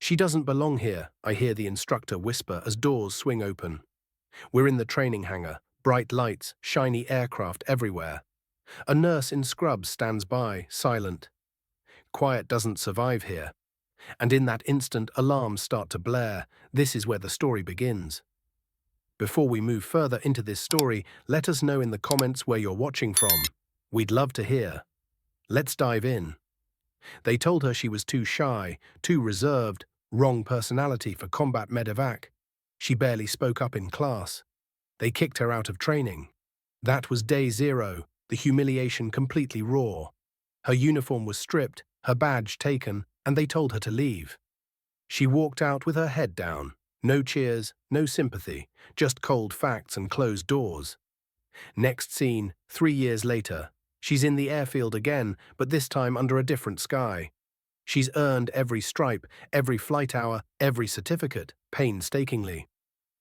She doesn't belong here, I hear the instructor whisper as doors swing open. We're in the training hangar, bright lights, shiny aircraft everywhere. A nurse in scrubs stands by, silent. Quiet doesn't survive here. And in that instant, alarms start to blare. This is where the story begins. Before we move further into this story, let us know in the comments where you're watching from. We'd love to hear. Let's dive in. They told her she was too shy, too reserved, wrong personality for combat medevac. She barely spoke up in class. They kicked her out of training. That was day zero, the humiliation completely raw. Her uniform was stripped, her badge taken, and they told her to leave. She walked out with her head down. No cheers, no sympathy, just cold facts and closed doors. Next scene, 3 years later. She's in the airfield again, but this time under a different sky. She's earned every stripe, every flight hour, every certificate, painstakingly.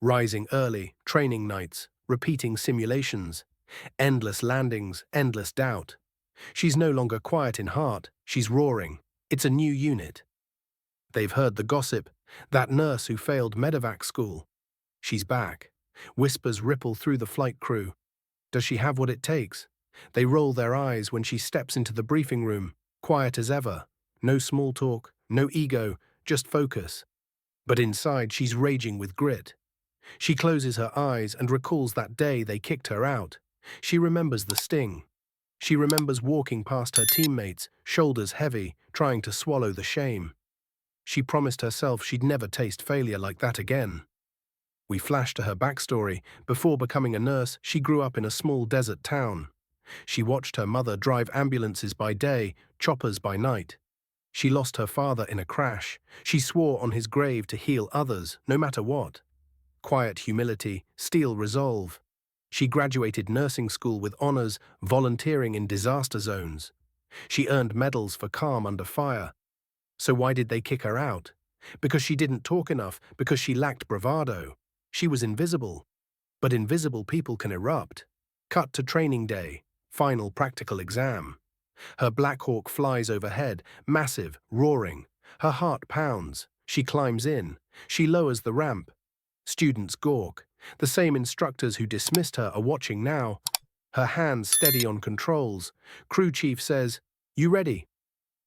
Rising early, training nights, repeating simulations. Endless landings, endless doubt. She's no longer quiet in heart, she's roaring. It's a new unit. They've heard the gossip, that nurse who failed medevac school. She's back. Whispers ripple through the flight crew. Does she have what it takes? They roll their eyes when she steps into the briefing room, quiet as ever. No small talk, no ego, just focus. But inside she's raging with grit. She closes her eyes and recalls that day they kicked her out. She remembers the sting. She remembers walking past her teammates, shoulders heavy, trying to swallow the shame. She promised herself she'd never taste failure like that again. We flash to her backstory. Before becoming a nurse, she grew up in a small desert town. She watched her mother drive ambulances by day, choppers by night. She lost her father in a crash. She swore on his grave to heal others, no matter what. Quiet humility, steel resolve. She graduated nursing school with honors, volunteering in disaster zones. She earned medals for calm under fire. So why did they kick her out? Because she didn't talk enough, because she lacked bravado. She was invisible. But invisible people can erupt. Cut to training day, final practical exam. Her Black Hawk flies overhead, massive, roaring. Her heart pounds. She climbs in. She lowers the ramp. Students gawk. The same instructors who dismissed her are watching now. Her hands steady on controls. Crew chief says, "You ready?"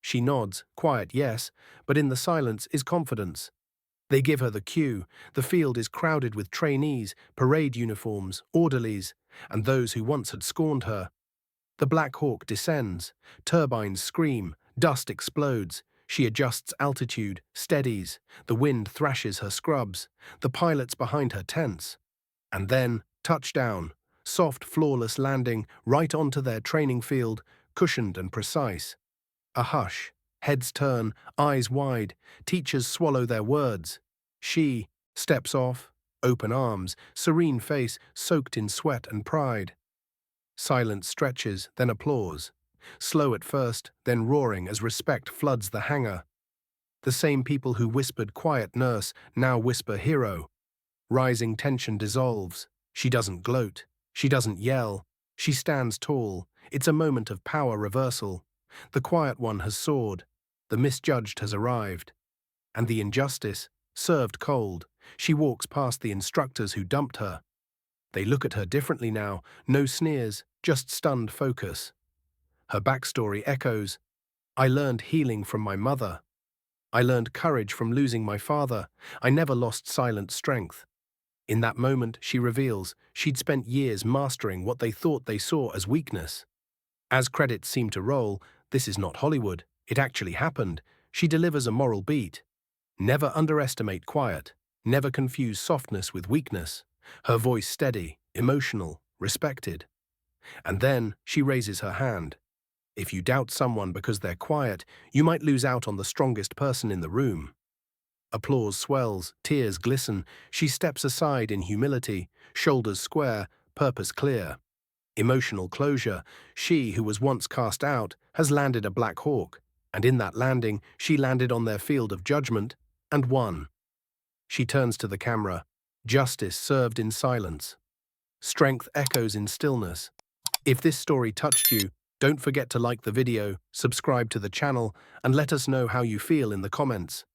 She nods, quiet yes, but in the silence is confidence. They give her the cue. The field is crowded with trainees, parade uniforms, orderlies, and those who once had scorned her. The Black Hawk descends. Turbines scream. Dust explodes. She adjusts altitude, steadies. The wind thrashes her scrubs. The pilots behind her tense. And then, touchdown. Soft, flawless landing right onto their training field, cushioned and precise. A hush. Heads turn, eyes wide. Teachers swallow their words. She steps off, open arms, serene face soaked in sweat and pride. Silence stretches, then applause. Slow at first, then roaring as respect floods the hangar. The same people who whispered quiet nurse now whisper hero. Rising tension dissolves. She doesn't gloat. She doesn't yell. She stands tall. It's a moment of power reversal. The quiet one has soared. The misjudged has arrived. And the injustice, served cold. She walks past the instructors who dumped her. They look at her differently now, no sneers, just stunned focus. Her backstory echoes. I learned healing from my mother. I learned courage from losing my father. I never lost silent strength. In that moment, she reveals, she'd spent years mastering what they thought they saw as weakness. As credits seem to roll, this is not Hollywood. It actually happened. She delivers a moral beat. Never underestimate quiet. Never confuse softness with weakness. Her voice steady, emotional, respected. And then she raises her hand. If you doubt someone because they're quiet, you might lose out on the strongest person in the room. Applause swells, tears glisten. She steps aside in humility, shoulders square, purpose clear. Emotional closure. She, who was once cast out, has landed a Black Hawk, and in that landing, she landed on their field of judgment and won. She turns to the camera. Justice served in silence. Strength echoes in stillness. If this story touched you, don't forget to like the video, subscribe to the channel, and let us know how you feel in the comments.